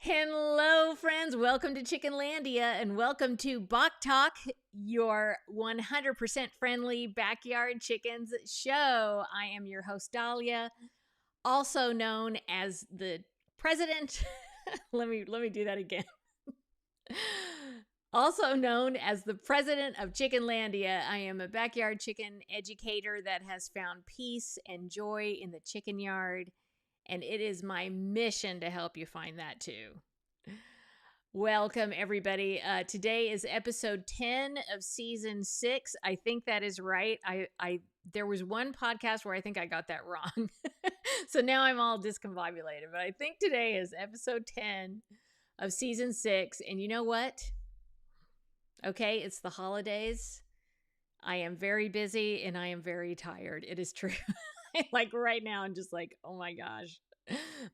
Hello, friends. Welcome to Chickenlandia and welcome to Bawk Talk, your 100% friendly backyard chickens show. I am your host, Dahlia, also known as the president. let me do that again. Also known as the president of Chickenlandia. I am a backyard chicken educator that has found peace and joy in the chicken yard. And it is my mission to help you find that too. Welcome, everybody. Today is episode 10 of season 6. I think that is right. There was one podcast where I think I got that wrong. So now I'm all discombobulated. But I think today is episode 10 of season 6. And you know what? Okay, it's the holidays. I am very busy and I am very tired. It is true. Like right now, I'm just like, oh my gosh,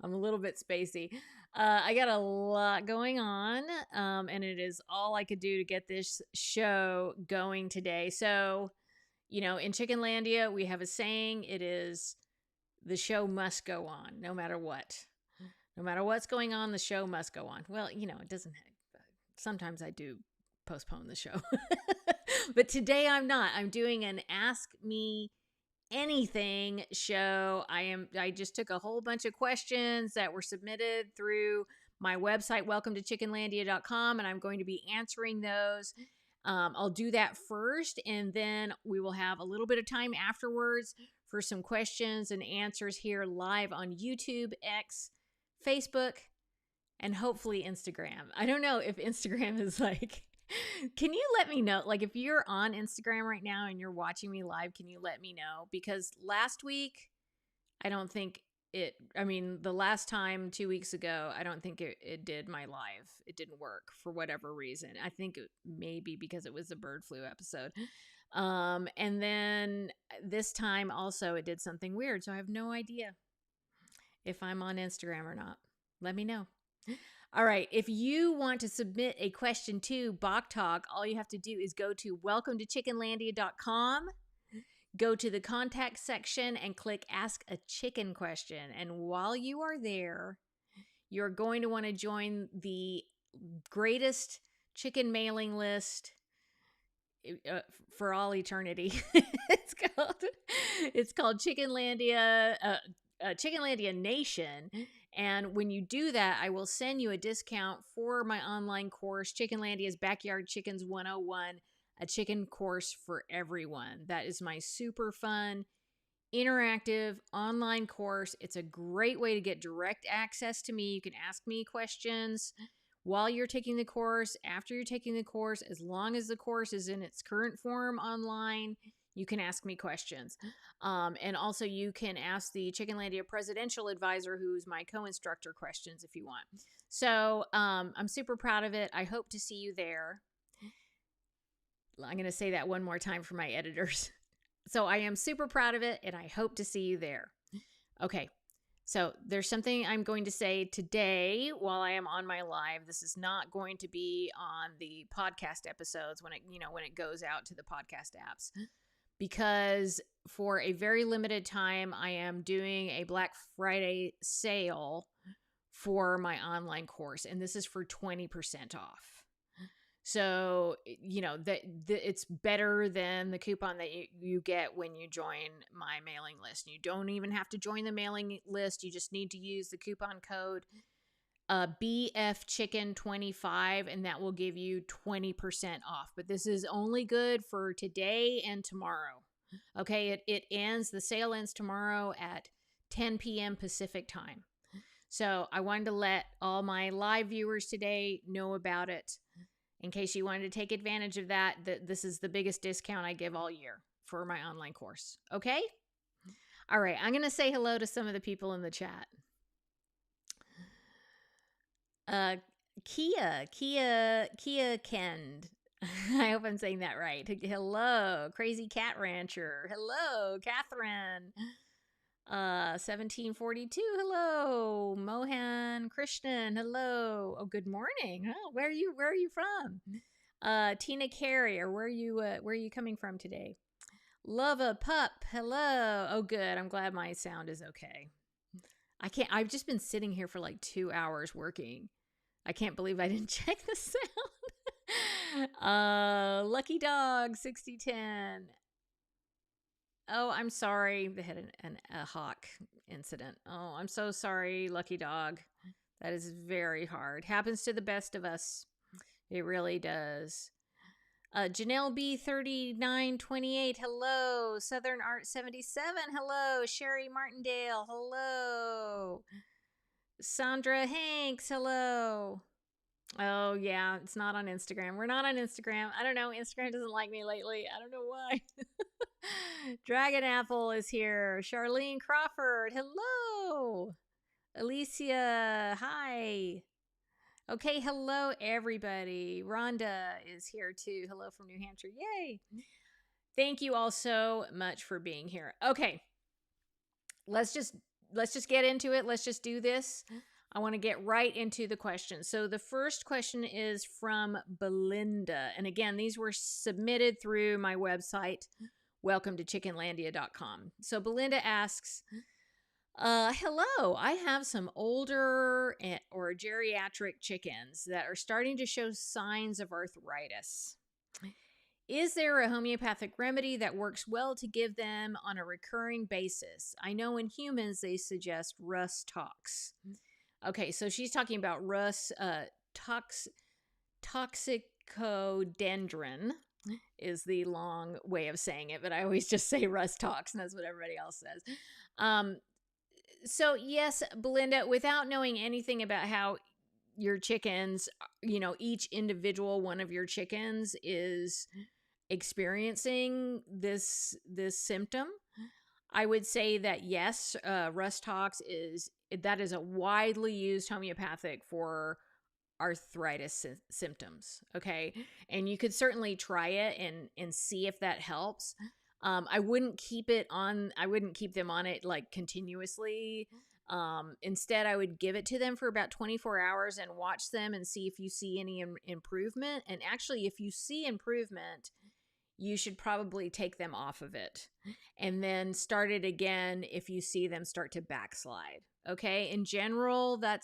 I'm a little bit spacey. I got a lot going on, and it is all I could do to get this show going today. So, you know, in Chickenlandia, we have a saying. It is, the show must go on, no matter what. No matter what's going on, the show must go on. Well, you know, it doesn't, sometimes I do postpone the show. But today I'm not. I'm doing an Ask Me Anything show. I just took a whole bunch of questions that were submitted through my website, welcome to chickenlandia.com, and I'm going to be answering those. I'll do that first, and then we will have a little bit of time afterwards for some questions and answers here live on YouTube, X, Facebook, and hopefully Instagram. I don't know if Instagram is like... Can you let me know, like if you're on Instagram right now and you're watching me live, can you let me know? Because last week, I don't think the last time 2 weeks ago, I don't think it did my live. It didn't work for whatever reason. I think it maybe because it was a bird flu episode. And then this time also it did something weird. So I have no idea if I'm on Instagram or not. Let me know. All right, if you want to submit a question to Bawk Talk, all you have to do is go to welcome to chickenlandia.com, go to the contact section and click Ask a Chicken Question. And while you are there, you're going to want to join the greatest chicken mailing list for all eternity. It's called Chickenlandia, Chickenlandia Nation. And when you do that, I will send you a discount for my online course, Chickenlandia's Backyard Chickens 101, a chicken course for everyone. That is my super fun, interactive online course. It's a great way to get direct access to me. You can ask me questions while you're taking the course, after you're taking the course, as long as the course is in its current form online. You can ask me questions. And also you can ask the Chickenlandia presidential advisor, who's my co-instructor, questions if you want. So I'm super proud of it. I hope to see you there. I'm going to say that one more time for my editors. So I am super proud of it, and I hope to see you there. Okay. So there's something I'm going to say today while I am on my live. This is not going to be on the podcast episodes when it goes out to the podcast apps. Because for a very limited time, I am doing a Black Friday sale for my online course. And this is for 20% off. So, you know, it's better than the coupon that you get when you join my mailing list. You don't even have to join the mailing list. You just need to use the coupon code BFChicken25, and that will give you 20% off. But this is only good for today and tomorrow. Okay, the sale ends tomorrow at 10 p.m. Pacific time. So I wanted to let all my live viewers today know about it in case you wanted to take advantage of that. This is the biggest discount I give all year for my online course. Okay? All right, I'm going to say hello to some of the people in the chat. Kia Kend. I hope I'm saying that right. Hello, Crazy Cat Rancher. Hello, Catherine. 1742. Hello, Mohan Krishnan. Hello. Oh, good morning. Oh, where are you from? Tina Carrier. Where are you coming from today? Love a pup. Hello. Oh, good. I'm glad my sound is okay. I've just been sitting here for like 2 hours working. I can't believe I didn't check the sound. Lucky Dog 6010. Oh, I'm sorry. They had a hawk incident. Oh, I'm so sorry, Lucky Dog. That is very hard. Happens to the best of us. It really does. Janelle B 3928. Hello. Southern Art 77. Hello. Sherry Martindale. Hello. Sandra Hanks. Hello. Oh, yeah. It's not on Instagram. We're not on Instagram. I don't know. Instagram doesn't like me lately. I don't know why. Dragon Apple is here. Charlene Crawford. Hello. Alicia. Hi. Okay. Hello, everybody. Rhonda is here too. Hello from New Hampshire. Yay. Thank you all so much for being here. Okay. Let's just get into it. Let's just do this. I want to get right into the questions. So the first question is from Belinda. And again, these were submitted through my website, welcome to chickenlandia.com. So Belinda asks, hello, I have some older or geriatric chickens that are starting to show signs of arthritis. Is there a homeopathic remedy that works well to give them on a recurring basis? I know in humans they suggest Rus tox. Okay, so she's talking about Rus toxicodendron is the long way of saying it, but I always just say Rus tox, and that's what everybody else says. So yes, Belinda, without knowing anything about how your chickens, each individual one of your chickens is experiencing this symptom, I would say that yes, Rus tox is a widely used homeopathic for arthritis symptoms. Okay, and you could certainly try it and see if that helps. I wouldn't keep them on it like continuously. Instead, I would give it to them for about 24 hours and watch them and see if you see any improvement. And actually, if you see improvement, you should probably take them off of it and then start it again if you see them start to backslide. Okay. In general, that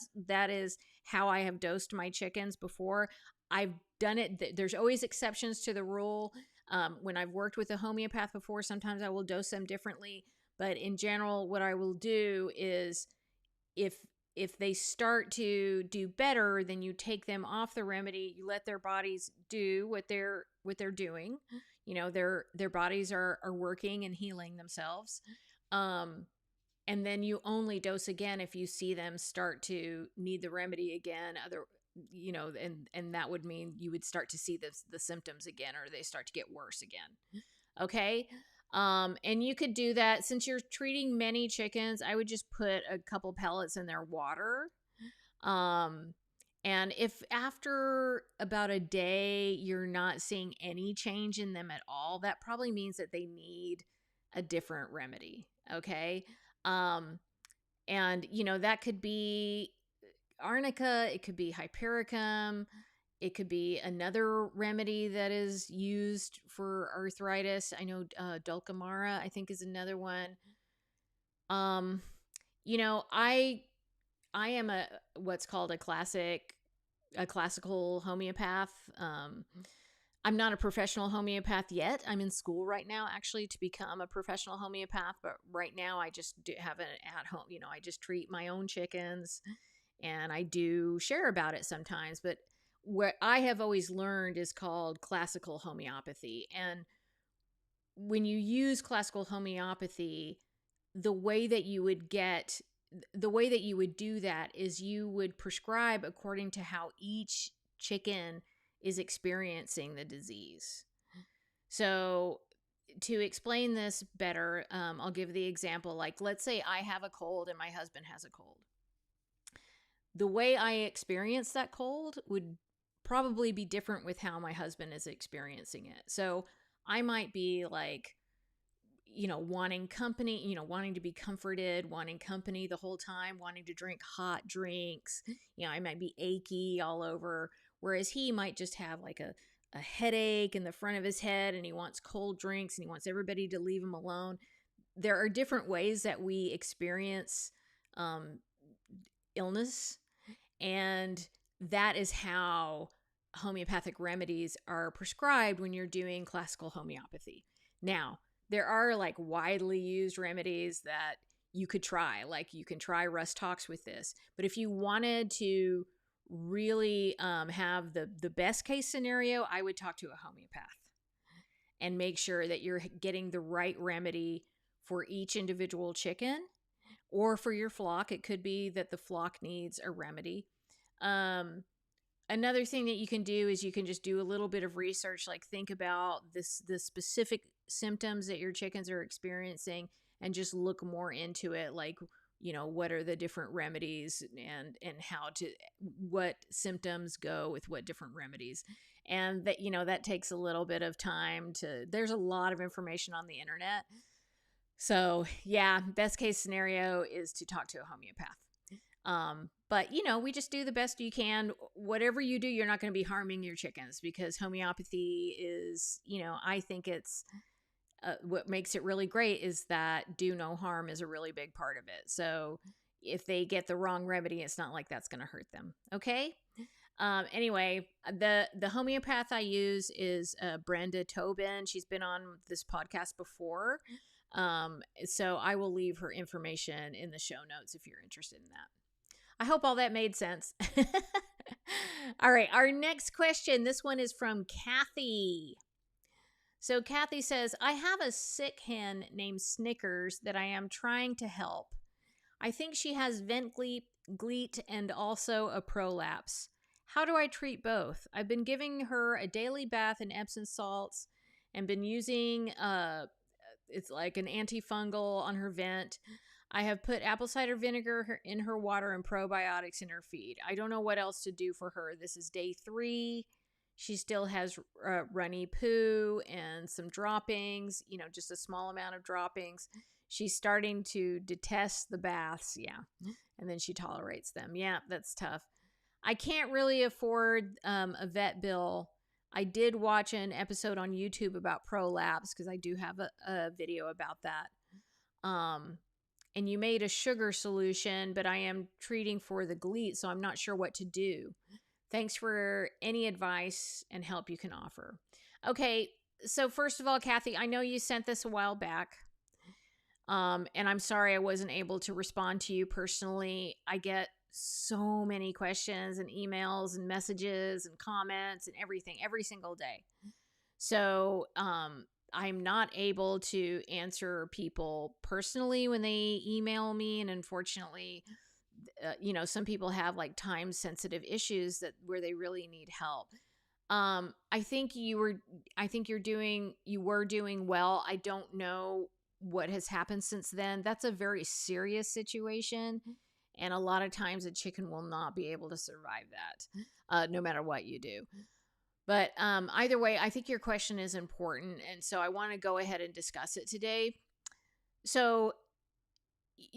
is how I have dosed my chickens before. I've done it. There's always exceptions to the rule. When I've worked with a homeopath before, sometimes I will dose them differently. But in general, what I will do is if they start to do better, then you take them off the remedy. You let their bodies do what they're doing. Their bodies are working and healing themselves. And then you only dose again if you see them start to need the remedy again. And that would mean you would start to see the symptoms again, or they start to get worse again. Okay. And you could do that since you're treating many chickens. I would just put a couple pellets in their water. And if after about a day you're not seeing any change in them at all, that probably means that they need a different remedy. Okay. And that could be arnica, it could be hypericum, it could be another remedy that is used for arthritis. I know dulcamara, I think, is another one. I am what's called a classical homeopath. I'm not a professional homeopath yet. I'm in school right now, actually, to become a professional homeopath. But right now, I just have it at home. I just treat my own chickens, and I do share about it sometimes. But what I have always learned is called classical homeopathy. And when you use classical homeopathy, the way that you would do that is you would prescribe according to how each chicken is experiencing the disease. So to explain this better, I'll give the example. Like, let's say I have a cold and my husband has a cold. The way I experience that cold would probably be different with how my husband is experiencing it. So I might be like, wanting company, wanting to be comforted, wanting company the whole time, wanting to drink hot drinks. I might be achy all over. Whereas he might just have like a headache in the front of his head, and he wants cold drinks and he wants everybody to leave him alone. There are different ways that we experience illness. And that is how homeopathic remedies are prescribed when you're doing classical homeopathy. Now, there are like widely used remedies that you could try, like you can try Russ Talks with this. But if you wanted to really have the best case scenario, I would talk to a homeopath and make sure that you're getting the right remedy for each individual chicken or for your flock. It could be that the flock needs a remedy. Another thing that you can do is you can just do a little bit of research, like think about the specific symptoms that your chickens are experiencing and just look more into it, like, you know, what are the different remedies and how to, what symptoms go with what different remedies. And that, you know, that takes a little bit of time to, there's a lot of information on the internet. So yeah, best case scenario is to talk to a homeopath. But you know, we just do the best you can. Whatever you do, you're not going to be harming your chickens, because homeopathy is, you know, I think it's, what makes it really great is that do no harm is a really big part of it. So if they get the wrong remedy, it's not like that's going to hurt them. Okay. Anyway, the homeopath I use is Brenda Tobin. She's been on this podcast before. So I will leave her information in the show notes if you're interested in that. I hope all that made sense. All right, our next question. This one is from Kathy. So Kathy says, I have a sick hen named Snickers that I am trying to help. I think she has vent gleet and also a prolapse. How do I treat both? I've been giving her a daily bath in Epsom salts and been using it's like an antifungal on her vent. I have put apple cider vinegar in her water and probiotics in her feed. I don't know what else to do for her. This is day 3. She still has runny poo and some droppings, you know, just a small amount of droppings. She's starting to detest the baths. Yeah. And then she tolerates them. Yeah, that's tough. I can't really afford a vet bill. I did watch an episode on YouTube about prolapse because I do have a video about that. And you made a sugar solution, but I am treating for the gleet, so I'm not sure what to do. Thanks for any advice and help you can offer. Okay, so first of all, Kathy, I know you sent this a while back. And I'm sorry I wasn't able to respond to you personally. I get so many questions and emails and messages and comments and everything every single day. So I'm not able to answer people personally when they email me. And unfortunately, you know, some people have like time sensitive issues where they really need help. I think you were doing well. I don't know what has happened since then. That's a very serious situation. And a lot of times a chicken will not be able to survive that, no matter what you do. But either way, I think your question is important. And so I want to go ahead and discuss it today. So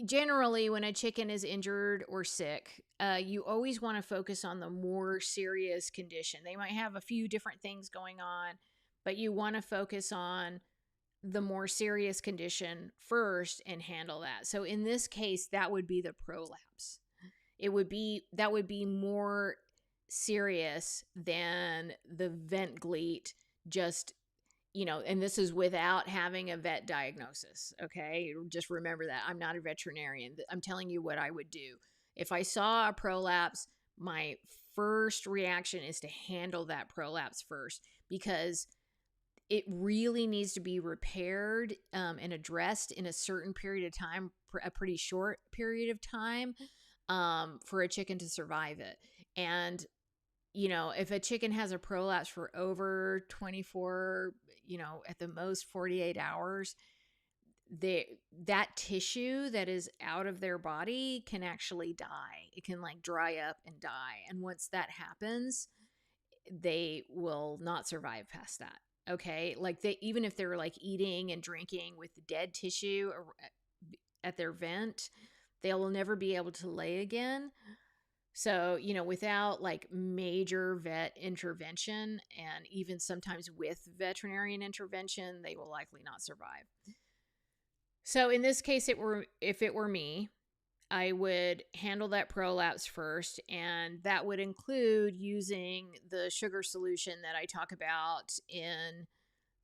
generally, when a chicken is injured or sick, you always want to focus on the more serious condition. They might have a few different things going on, but you want to focus on the more serious condition first and handle that. So in this case, that would be the prolapse. That would be more serious than the vent gleet, just, you know, and this is without having a vet diagnosis. Okay. Just remember that I'm not a veterinarian. I'm telling you what I would do. If I saw a prolapse, my first reaction is to handle that prolapse first, because it really needs to be repaired and addressed in a certain period of time, a pretty short period of time, for a chicken to survive it. And, you know, if a chicken has a prolapse for over 24, you know, at the most 48 hours, that tissue that is out of their body can actually die. It can like dry up and die. And once that happens, they will not survive past that. Okay. Like even if they're like eating and drinking with dead tissue at their vent, they will never be able to lay again. So, you know, without like major vet intervention, and even sometimes with veterinarian intervention, they will likely not survive. So in this case, if it were me, I would handle that prolapse first, and that would include using the sugar solution that I talk about in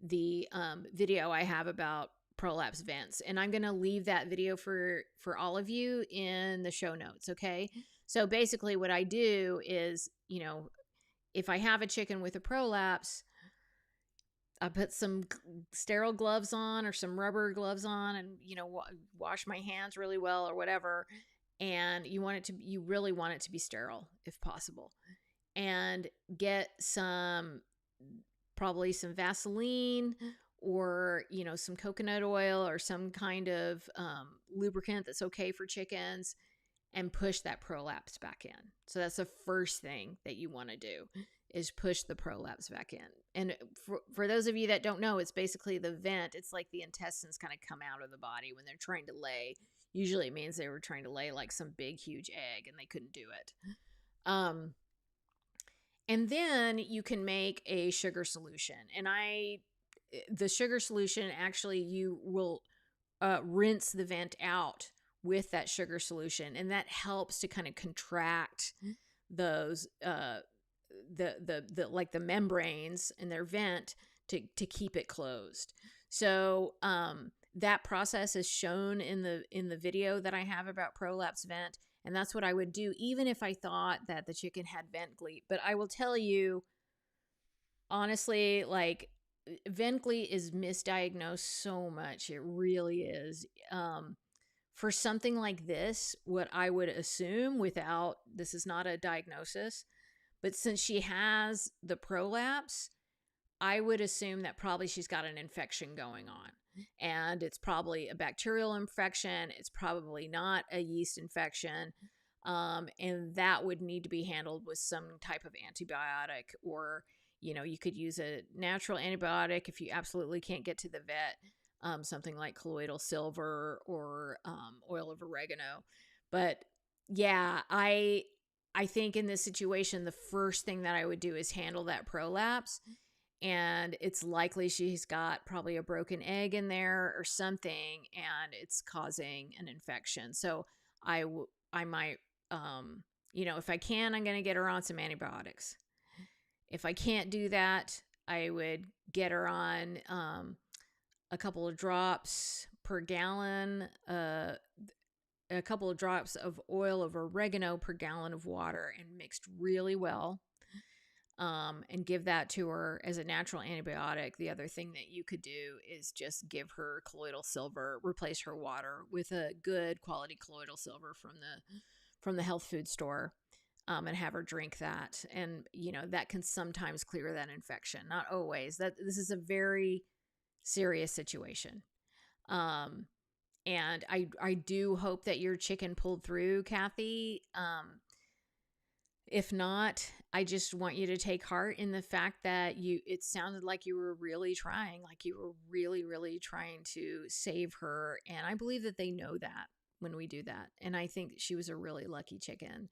the video I have about prolapse vents. And I'm going to leave that video for all of you in the show notes, okay? So basically what I do is, if I have a chicken with a prolapse, I put some sterile gloves on or some rubber gloves on and, wash my hands really well or whatever. And you really want it to be sterile if possible. And get probably some Vaseline or, some coconut oil or some kind of lubricant that's okay for chickens, and push that prolapse back in. So that's the first thing that you want to do, is push the prolapse back in. And for those of you that don't know, it's basically the vent. It's like the intestines kind of come out of the body when they're trying to lay. Usually it means they were trying to lay like some big, huge egg and they couldn't do it. And then you can make a sugar solution. And the sugar solution, actually, you will rinse the vent out with that sugar solution, and that helps to kind of contract those the membranes in their vent to keep it closed. So that process is shown in the video that I have about prolapse vent, and that's what I would do even if I thought that the chicken had vent gleet. But I will tell you honestly, like, vent gleet is misdiagnosed so much. It really is. For something like this, what I would assume, this is not a diagnosis, but since she has the prolapse, I would assume that probably she's got an infection going on. And it's probably a bacterial infection. It's probably not a yeast infection. And that would need to be handled with some type of antibiotic, or, you could use a natural antibiotic if you absolutely can't get to the vet. Something like colloidal silver or oil of oregano. But yeah, I think in this situation, the first thing that I would do is handle that prolapse. And it's likely she's got probably a broken egg in there or something, and it's causing an infection. So I might, if I can, I'm going to get her on some antibiotics. If I can't do that, I would get her on a couple of drops per gallon, a couple of drops of oil of oregano per gallon of water, and mixed really well, and give that to her as a natural antibiotic. The other thing that you could do is just give her colloidal silver, replace her water with a good quality colloidal silver from the health food store, and have her drink that. And, that can sometimes clear that infection. Not always. This is a very serious situation. And I do hope that your chicken pulled through, Kathy. If not, I just want you to take heart in the fact that it sounded like you were really trying, like you were really, really trying to save her. And I believe that they know that when we do that. And I think she was a really lucky chicken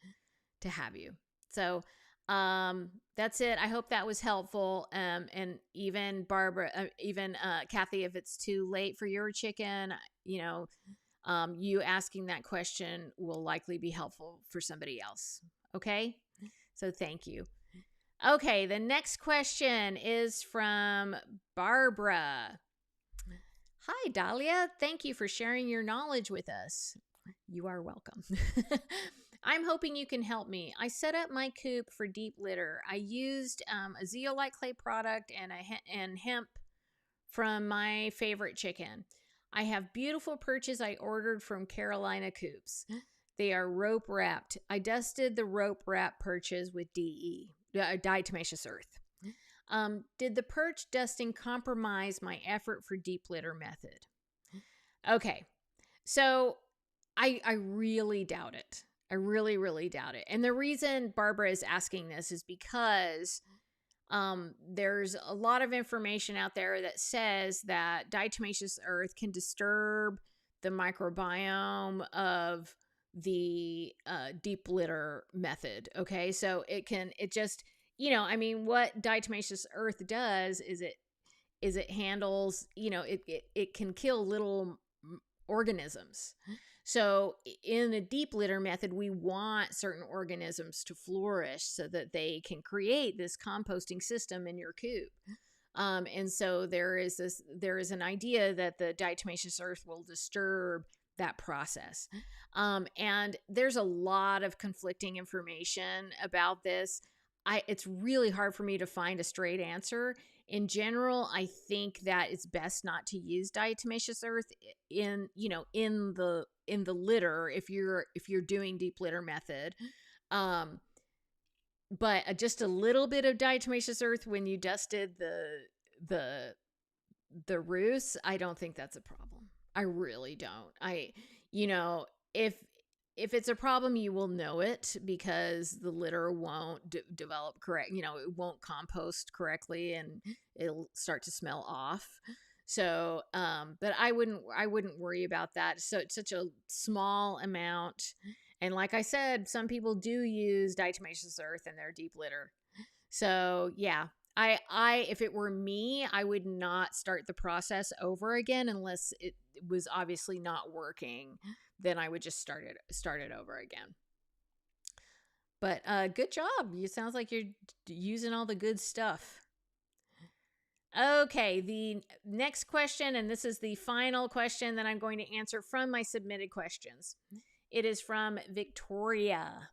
to have you. So, that's it. I hope that was helpful. And even Barbara, Kathy, if it's too late for your chicken, you asking that question will likely be helpful for somebody else. Okay. So thank you. Okay. The next question is from Barbara. Hi, Dahlia. Thank you for sharing your knowledge with us. You are welcome. I'm hoping you can help me. I set up my coop for deep litter. I used a zeolite clay product and hemp from my favorite chicken. I have beautiful perches I ordered from Carolina Coops. They are rope wrapped. I dusted the rope wrap perches with diatomaceous earth. Did the perch dusting compromise my effort for deep litter method? Okay, so I really doubt it. I really, really doubt it. And the reason Barbara is asking this is because there's a lot of information out there that says that diatomaceous earth can disturb the microbiome of the deep litter method. Okay, so what diatomaceous earth does is it handles, it can kill little organisms. So in a deep litter method, we want certain organisms to flourish so that they can create this composting system in your coop. And so there is an idea that the diatomaceous earth will disturb that process. And there's a lot of conflicting information about this. It's really hard for me to find a straight answer. In general, I think that it's best not to use diatomaceous earth in the litter if you're doing deep litter method. But just a little bit of diatomaceous earth when you dusted the roost, I don't think that's a problem. I really don't. You know, if it's a problem, you will know it because the litter won't develop correct. You know, it won't compost correctly, and it'll start to smell off. So, but I wouldn't worry about that. So it's such a small amount. And like I said, some people do use diatomaceous earth in their deep litter. So yeah, if it were me, I would not start the process over again unless it was obviously not working. Then I would just start it over again. But good job. You sounds like you're using all the good stuff. Okay, the next question, and this is the final question that I'm going to answer from my submitted questions. It is from Victoria.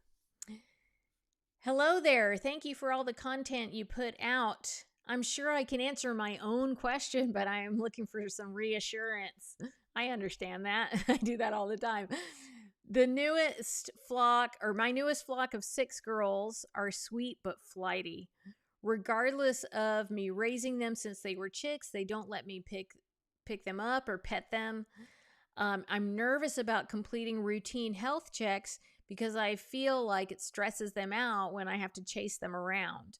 Hello there. Thank you for all the content you put out. I'm sure I can answer my own question, but I am looking for some reassurance. I understand that. I do that all the time. My newest flock of 6 girls are sweet but flighty. Regardless of me raising them since they were chicks, they don't let me pick them up or pet them. I'm nervous about completing routine health checks because I feel like it stresses them out when I have to chase them around.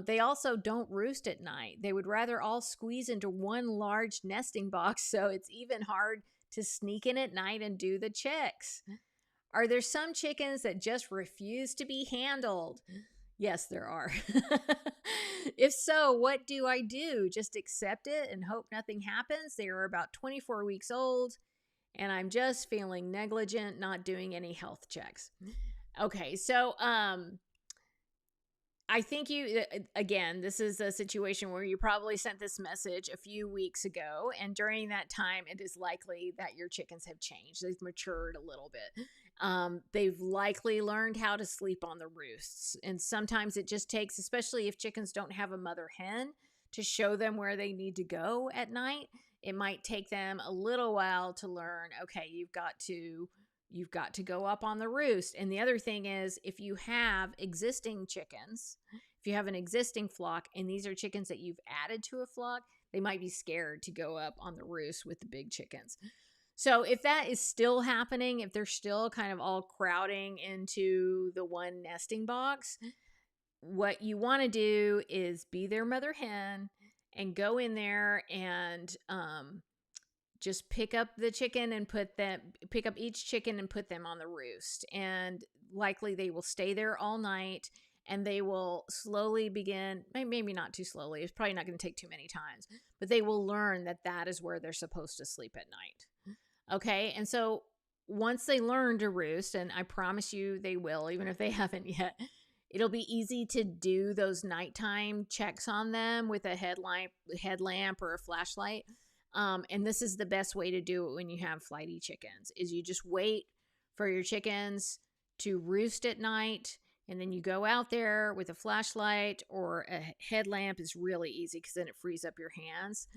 They also don't roost at night. They would rather all squeeze into one large nesting box, so it's even hard to sneak in at night and do the checks. Are there some chickens that just refuse to be handled? Yes, there are. If so, what do I do? Just accept it and hope nothing happens? They are about 24 weeks old, and I'm just feeling negligent, not doing any health checks. Okay, so I think this is a situation where you probably sent this message a few weeks ago, and during that time, it is likely that your chickens have changed. They've matured a little bit. They've likely learned how to sleep on the roosts. And sometimes it just takes, especially if chickens don't have a mother hen, to show them where they need to go at night. It might take them a little while to learn, okay, you've got to go up on the roost. And the other thing is, if you have existing chickens, if you have an existing flock, and these are chickens that you've added to a flock, they might be scared to go up on the roost with the big chickens. So if that is still happening, if they're still kind of all crowding into the one nesting box, what you want to do is be their mother hen and go in there and just pick up the chicken and pick up each chicken and put them on the roost. And likely they will stay there all night, and they will slowly begin, maybe not too slowly, it's probably not going to take too many times, but they will learn that that is where they're supposed to sleep at night. Okay, and so once they learn to roost, and I promise you they will, even if they haven't yet, it'll be easy to do those nighttime checks on them with a headlamp or a flashlight. And this is the best way to do it when you have flighty chickens, is you just wait for your chickens to roost at night, and then you go out there with a flashlight or a headlamp. Is really easy because then it frees up your hands.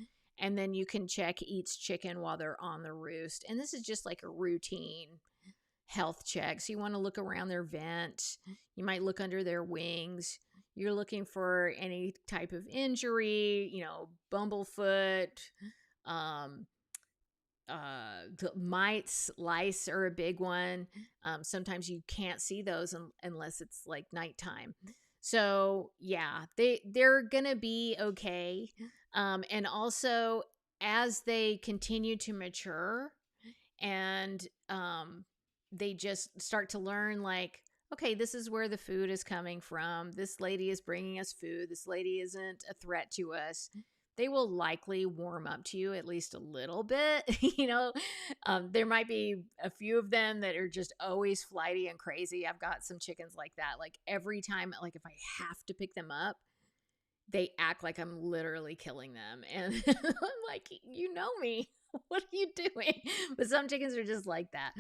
And then you can check each chicken while they're on the roost. And this is just like a routine health check. So you want to look around their vent. You might look under their wings. You're looking for any type of injury, bumblefoot, the mites, lice are a big one. Sometimes you can't see those unless it's like nighttime. So yeah, they're gonna be okay. And also, as they continue to mature and they just start to learn, like, okay, this is where the food is coming from. This lady is bringing us food. This lady isn't a threat to us. they will likely warm up to you at least a little bit. There might be a few of them that are just always flighty and crazy. I've got some chickens like that. Like every time, like if I have to pick them up, they act like I'm literally killing them. And I'm like, you know me. What are you doing? But some chickens are just like that.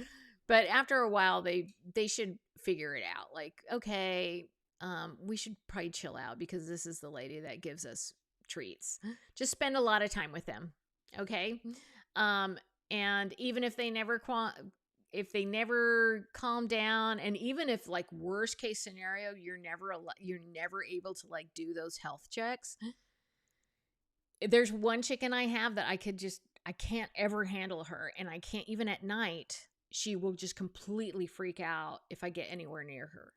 But after a while, they should figure it out. Like, okay, we should probably chill out because this is the lady that gives us treats. Just spend a lot of time with them. Okay. And even if they never calm down, and even if like worst case scenario, you're never able to like do those health checks. There's one chicken I have that I can't ever handle her. And I can't, even at night, she will just completely freak out if I get anywhere near her.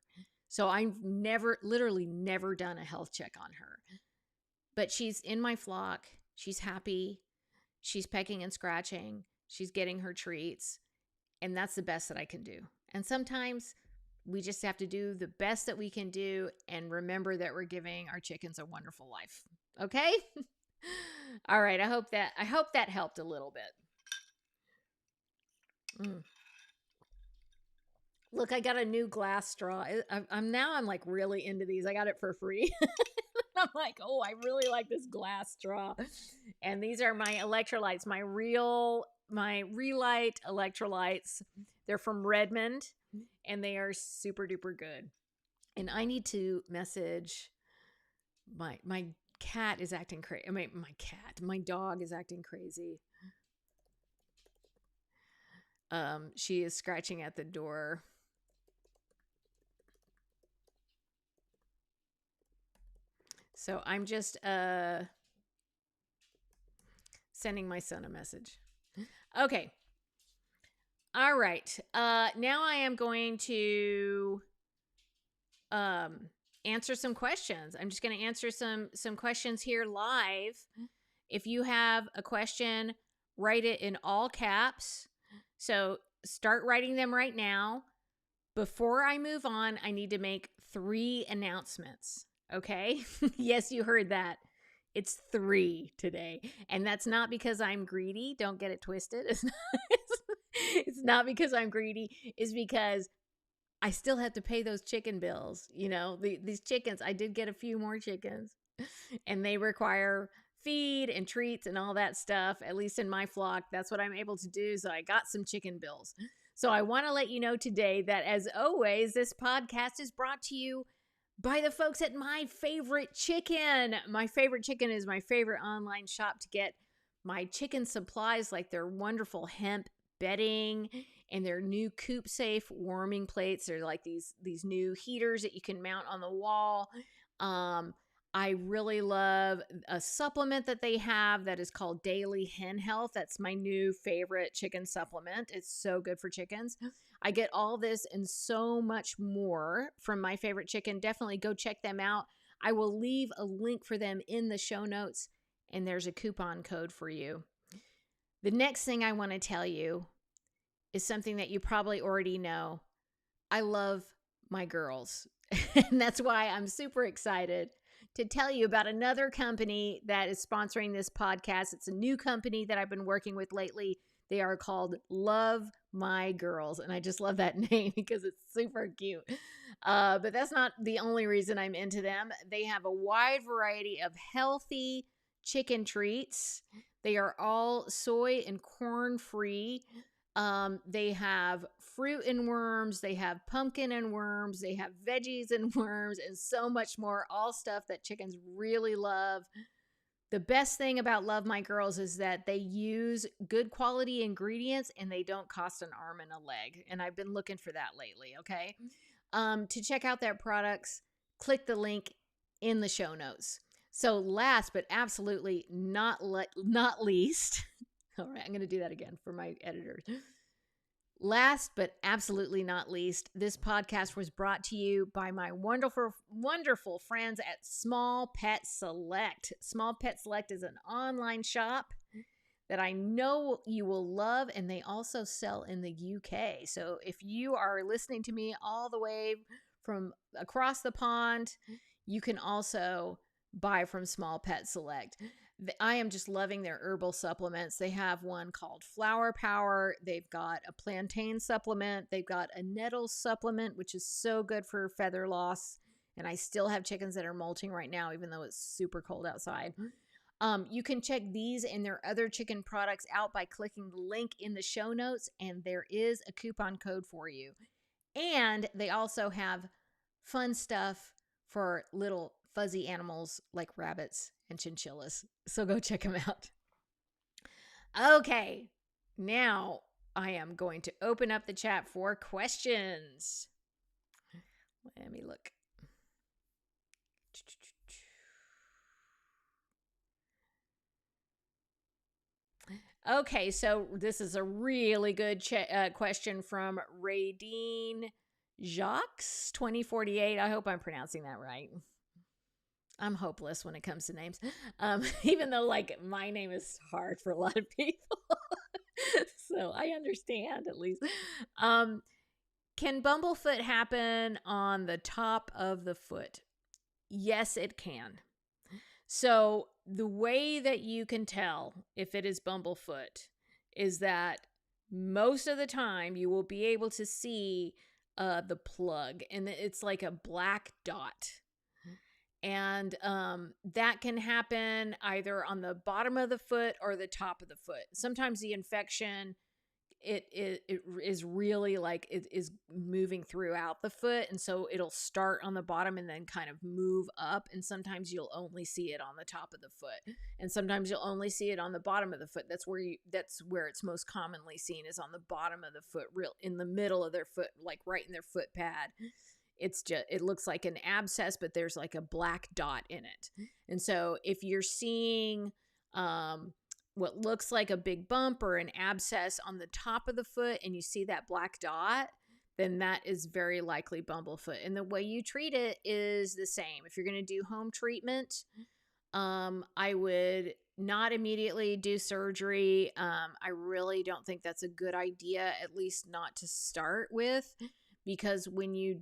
So I've literally never done a health check on her, but she's in my flock. She's happy. She's pecking and scratching. She's getting her treats. And that's the best that I can do. And sometimes we just have to do the best that we can do and remember that we're giving our chickens a wonderful life. Okay? All right. I hope that helped a little bit. Look, I got a new glass straw. I'm like really into these. I got it for free. I'm like, oh, I really like this glass straw. And these are my electrolytes, my Relight electrolytes. They're from Redmond, and they are super duper good. And I need to message my cat is acting crazy. I mean, my dog is acting crazy. She is scratching at the door. So I'm just sending my son a message. Okay. All right. Now I am going to answer some questions. I'm just going to answer some questions here live. If you have a question, write it in all caps. So start writing them right now. Before I move on, I need to make 3 announcements. Okay? Yes, you heard that. It's 3 today. And that's not because I'm greedy. Don't get it twisted. It's not because I'm greedy. It's because I still have to pay those chicken bills. These chickens, I did get a few more chickens, and they require feed and treats and all that stuff. At least in my flock, that's what I'm able to do. So I got some chicken bills. So I want to let you know today that, as always, this podcast is brought to you by the folks at My Favorite Chicken. My Favorite Chicken is my favorite online shop to get my chicken supplies, like their wonderful hemp bedding and their new coop safe warming plates. They're like these new heaters that you can mount on the wall. I really love a supplement that they have that is called Daily Hen Health. That's my new favorite chicken supplement. It's so good for chickens. I get all this and so much more from My Favorite Chicken. Definitely go check them out. I will leave a link for them in the show notes, and there's a coupon code for you. The next thing I want to tell you is something that you probably already know. I love my girls, and that's why I'm super excited to tell you about another company that is sponsoring this podcast. It's a new company that I've been working with lately. They are called Love My Girls, and I just love that name because it's super cute. But that's not the only reason I'm into them. They have a wide variety of healthy chicken treats. They are all soy and corn free. They have fruit and worms. They have pumpkin and worms. They have veggies and worms and so much more. All stuff that chickens really love. The best thing about Love My Girls is that they use good quality ingredients and they don't cost an arm and a leg. And I've been looking for that lately. Okay. To check out their products, click the link in the show notes. So last but absolutely not least, all right, I'm going to do that again for my editors. Last but absolutely not least, this podcast was brought to you by my wonderful, wonderful friends at Small Pet Select. Small Pet Select is an online shop that I know you will love, and they also sell in the UK. So if you are listening to me all the way from across the pond, you can also buy from Small Pet Select. I am just loving their herbal supplements. They have one called Flower Power. They've got a plantain supplement. They've got a nettle supplement, which is so good for feather loss. And I still have chickens that are molting right now, even though it's super cold outside. You can check these and their other chicken products out by clicking the link in the show notes, and there is a coupon code for you. And they also have fun stuff for little fuzzy animals like rabbits and chinchillas. So go check them out. Okay, now I am going to open up the chat for questions. Let me look. Okay, so this is a really good question from Radine Jacques 2048. I hope I'm pronouncing that right. I'm hopeless when it comes to names. Even though like my name is hard for a lot of people. So I understand at least. Can bumblefoot happen on the top of the foot? Yes, it can. So the way that you can tell if it is bumblefoot is that most of the time you will be able to see the plug, and it's like a black dot. And that can happen either on the bottom of the foot or the top of the foot. Sometimes the infection, it is really like it is moving throughout the foot, and so it'll start on the bottom and then kind of move up, and sometimes you'll only see it on the top of the foot, and sometimes you'll only see it on the bottom of the foot. That's where it's most commonly seen, is on the bottom of the foot, real in the middle of their foot, like right in their foot pad. It looks like an abscess, but there's like a black dot in it. And so if you're seeing what looks like a big bump or an abscess on the top of the foot and you see that black dot, then that is very likely bumblefoot. And the way you treat it is the same. If you're going to do home treatment, I would not immediately do surgery. I really don't think that's a good idea, at least not to start with, because when you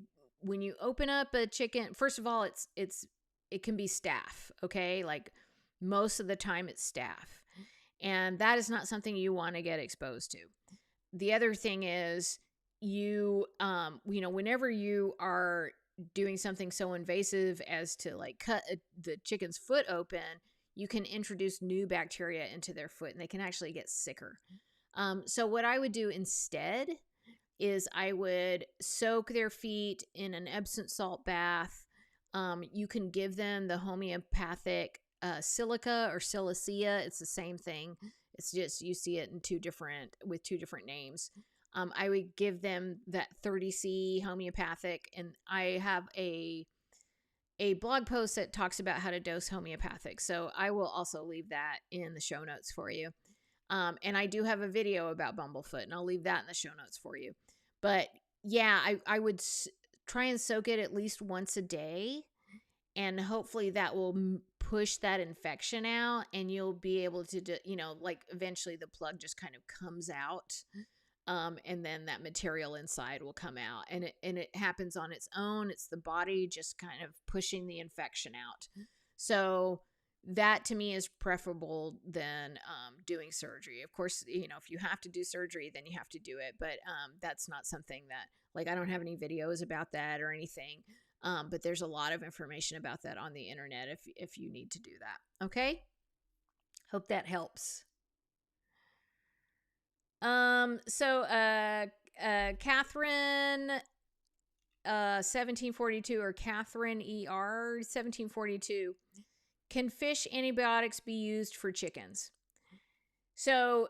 open up a chicken, first of all, it can be staph, okay? Like most of the time it's staph. And that is not something you want to get exposed to. The other thing is whenever you are doing something so invasive as to like cut the chicken's foot open, you can introduce new bacteria into their foot and they can actually get sicker. So what I would do instead is I would soak their feet in an Epsom salt bath. You can give them the homeopathic silica or silicea. It's the same thing. It's just you see it in two different names. I would give them that 30C homeopathic, and I have a blog post that talks about how to dose homeopathic. So I will also leave that in the show notes for you. And I do have a video about bumblefoot, and I'll leave that in the show notes for you. But yeah, I would try and soak it at least once a day, and hopefully that will push that infection out, and you'll be able to do, like eventually the plug just kind of comes out, and then that material inside will come out, and it happens on its own. It's the body just kind of pushing the infection out. So that to me is preferable than doing surgery. Of course, if you have to do surgery, then you have to do it. But that's not something that, like, I don't have any videos about that or anything. But there's a lot of information about that on the internet if you need to do that. Okay? Hope that helps. So Catherine 1742 or Catherine ER 1742. Can fish antibiotics be used for chickens? So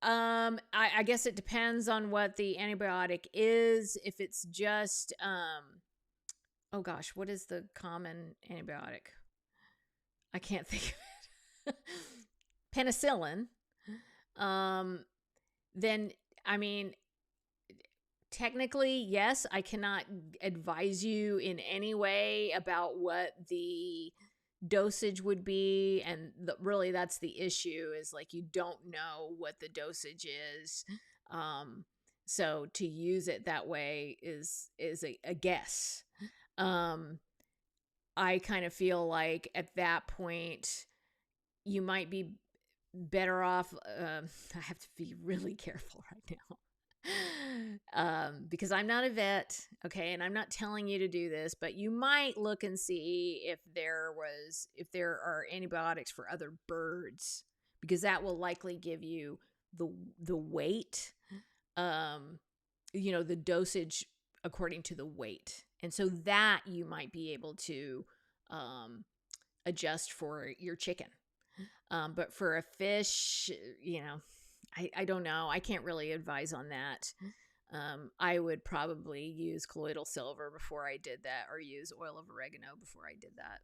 I guess it depends on what the antibiotic is. If it's just oh gosh, what is the common antibiotic? I can't think of it. Penicillin. Then, I mean, technically, yes, I cannot advise you in any way about what the dosage would be. And really, that's the issue, is like you don't know what the dosage is. So to use it that way is a guess. I kind of feel like at that point, you might be better off. I have to be really careful right now. Because I'm not a vet, okay, and I'm not telling you to do this, but you might look and see if there are antibiotics for other birds, because that will likely give you the weight, um, the dosage according to the weight, and so that you might be able to adjust for your chicken. But for a fish, I don't know. I can't really advise on that. I would probably use colloidal silver before I did that, or use oil of oregano before I did that.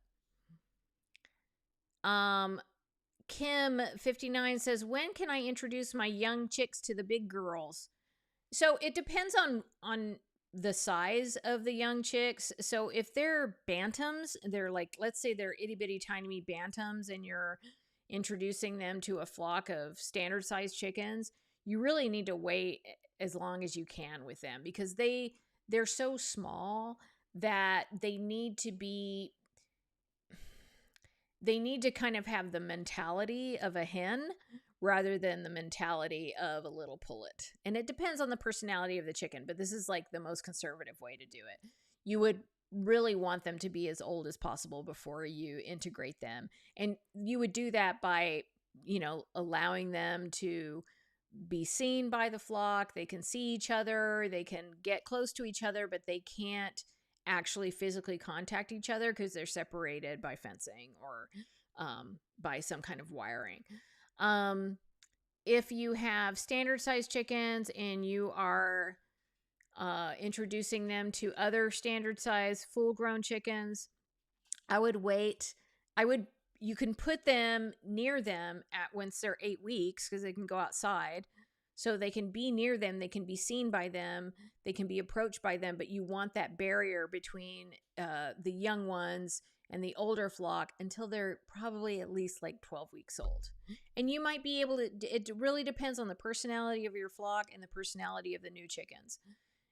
Kim 59 says, when can I introduce my young chicks to the big girls? So it depends on the size of the young chicks. So if they're bantams, they're like, let's say they're itty bitty tiny bantams, and you're introducing them to a flock of standard sized chickens, you really need to wait as long as you can with them, because they're so small that they need to kind of have the mentality of a hen rather than the mentality of a little pullet. And it depends on the personality of the chicken, but this is like the most conservative way to do it. You would really want them to be as old as possible before you integrate them. And you would do that by, allowing them to be seen by the flock. They can see each other, they can get close to each other, but they can't actually physically contact each other because they're separated by fencing or by some kind of wiring. If you have standard sized chickens and you are introducing them to other standard size full grown chickens, I would wait. You can put them near them at once they're 8 weeks, because they can go outside. So they can be near them, they can be seen by them, they can be approached by them, but you want that barrier between the young ones and the older flock until they're probably at least like 12 weeks old. And you might be able to, it really depends on the personality of your flock and the personality of the new chickens.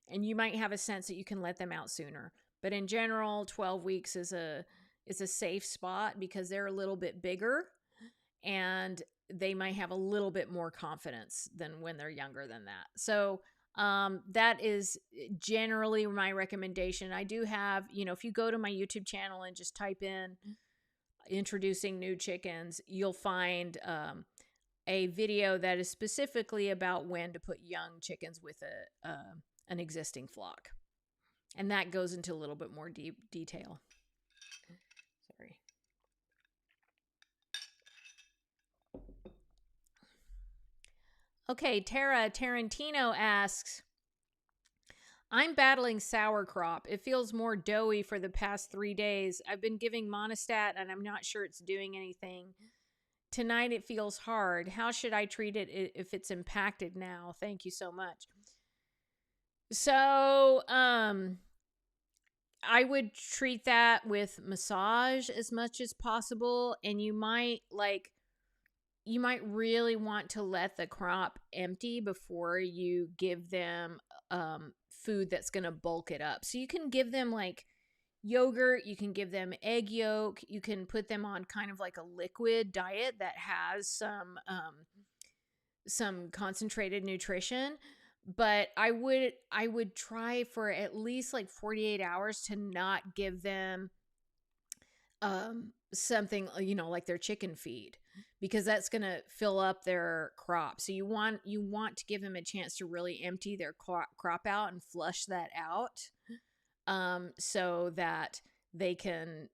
And you might have a sense that you can let them out sooner. But in general, 12 weeks is a safe spot, because they're a little bit bigger and they might have a little bit more confidence than when they're younger than that. So that is generally my recommendation. I do have, if you go to my YouTube channel and just type in introducing new chickens, you'll find a video that is specifically about when to put young chickens with an existing flock. And that goes into a little bit more deep detail. Sorry. Okay, Tara Tarantino asks, I'm battling sour crop. It feels more doughy for the past 3 days. I've been giving Monistat and I'm not sure it's doing anything. Tonight it feels hard. How should I treat it if it's impacted now? Thank you so much. So, I would treat that with massage as much as possible, and you might really want to let the crop empty before you give them food that's going to bulk it up. So you can give them like yogurt, you can give them egg yolk, you can put them on kind of like a liquid diet that has some concentrated nutrition. But I would try for at least like 48 hours to not give them something, like their chicken feed, because that's going to fill up their crop. So you want to give them a chance to really empty their crop out and flush that out, so that they can,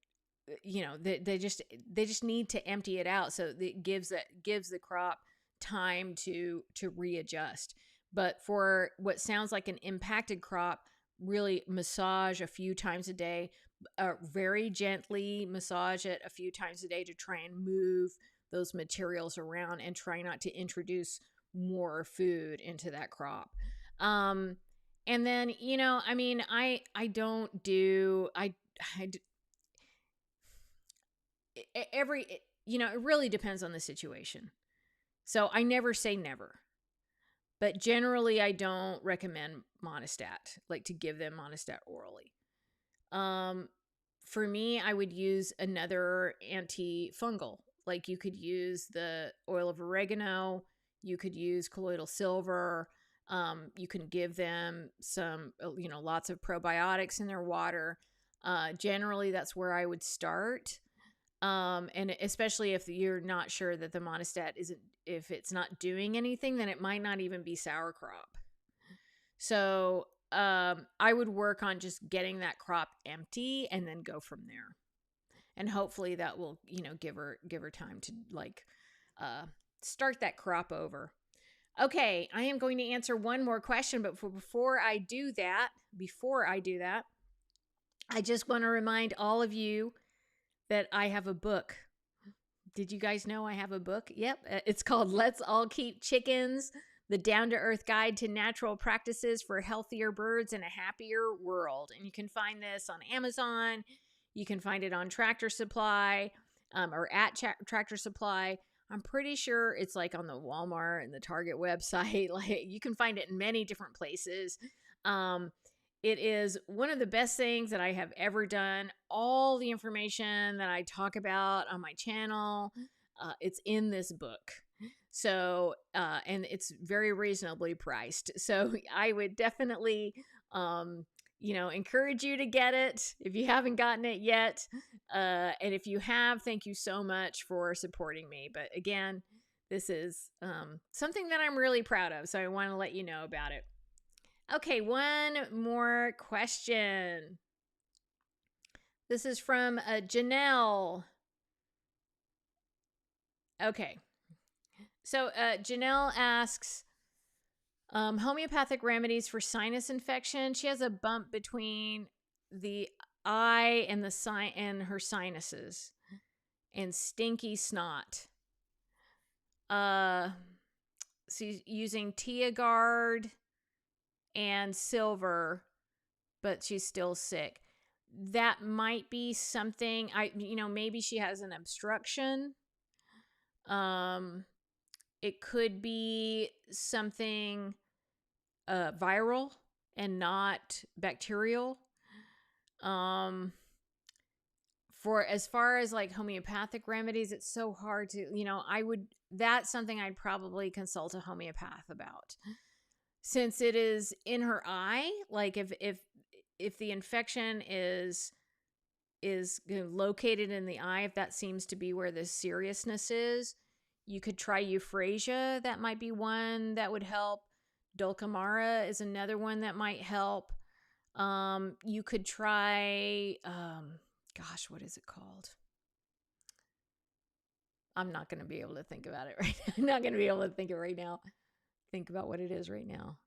they just need to empty it out. So it gives the crop time to readjust. But for what sounds like an impacted crop, really massage a few times a day, very gently massage it a few times a day to try and move those materials around and try not to introduce more food into that crop. And then, I don't do, it really depends on the situation. So I never say never. But generally, I don't recommend Monistat, like to give them Monistat orally. For me, I would use another antifungal, Like you could use the oil of oregano, you could use colloidal silver. You can give them some, lots of probiotics in their water. Generally, that's where I would start. And especially if you're not sure that the monostat if it's not doing anything, then it might not even be sour crop. So I would work on just getting that crop empty and then go from there. And hopefully that will, give her time to start that crop over. Okay, I am going to answer one more question, but before I do that, I just want to remind all of you that I have a book. Did you guys know I have a book? Yep, it's called Let's All Keep Chickens, the down-to-earth guide to natural practices for healthier birds and a happier world. And you can find this on Amazon. You can find it on Tractor Supply or at Tractor Supply. I'm pretty sure it's like on the Walmart and the Target website. Like you can find it in many different places. It is one of the best things that I have ever done. All the information that I talk about on my channel, it's in this book. So, and it's very reasonably priced. So I would definitely, encourage you to get it if you haven't gotten it yet. And if you have, thank you so much for supporting me. But again, this is something that I'm really proud of. So I want to let you know about it. Okay, one more question. This is from Janelle. Okay. So Janelle asks, homeopathic remedies for sinus infection. She has a bump between the eye and and her sinuses and stinky snot. She's using Teagard and silver, but she's still sick. That might be something maybe she has an obstruction. It could be something viral and not bacterial. For as far as like homeopathic remedies, it's so hard to, that's something I'd probably consult a homeopath about. Since it is in her eye, like if the infection is located in the eye, if that seems to be where the seriousness is, you could try euphrasia. That might be one that would help. Dulcamara is another one that might help. You could try, what is it called? I'm not going to be able to think about it right now. I'm not going to be able to think of it right now. Think about what it is right now.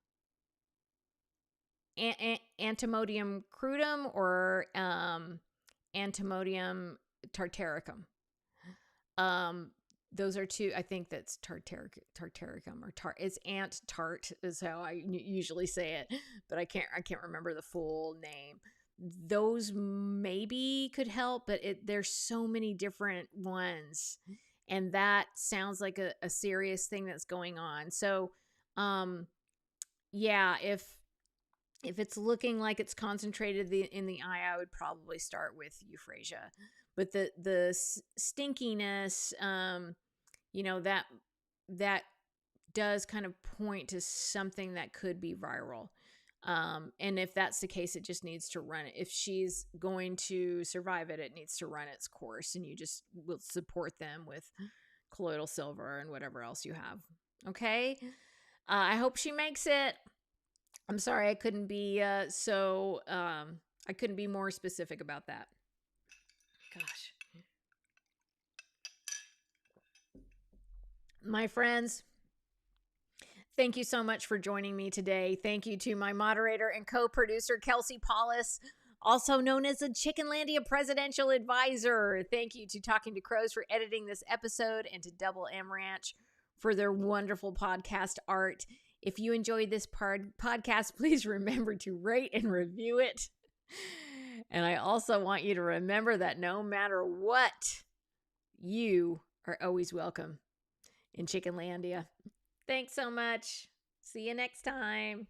Antimodium crudum or Antimodium tartaricum. Those are two. I think that's tartaricum or it's ant tart is how I usually say it, but I can't remember the full name. Those maybe could help, but there's so many different ones, and that sounds like a serious thing that's going on. So, yeah, if it's looking like it's concentrated in the eye, I would probably start with euphrasia. But the stinkiness, that does kind of point to something that could be viral. And if that's the case, it just needs to run it. If she's going to survive it, it needs to run its course, and you just will support them with colloidal silver and whatever else you have. Okay. I hope she makes it. I'm sorry I couldn't be I couldn't be more specific about that. Gosh. My friends, thank you so much for joining me today. Thank you to my moderator and co-producer, Kelsey Paulus, also known as the Chickenlandia Presidential Advisor. Thank you to Talking to Crows for editing this episode, and to Double M Ranch for their wonderful podcast art. If you enjoyed this podcast, please remember to rate and review it. And I also want you to remember that no matter what, you are always welcome in Chickenlandia. Thanks so much. See you next time.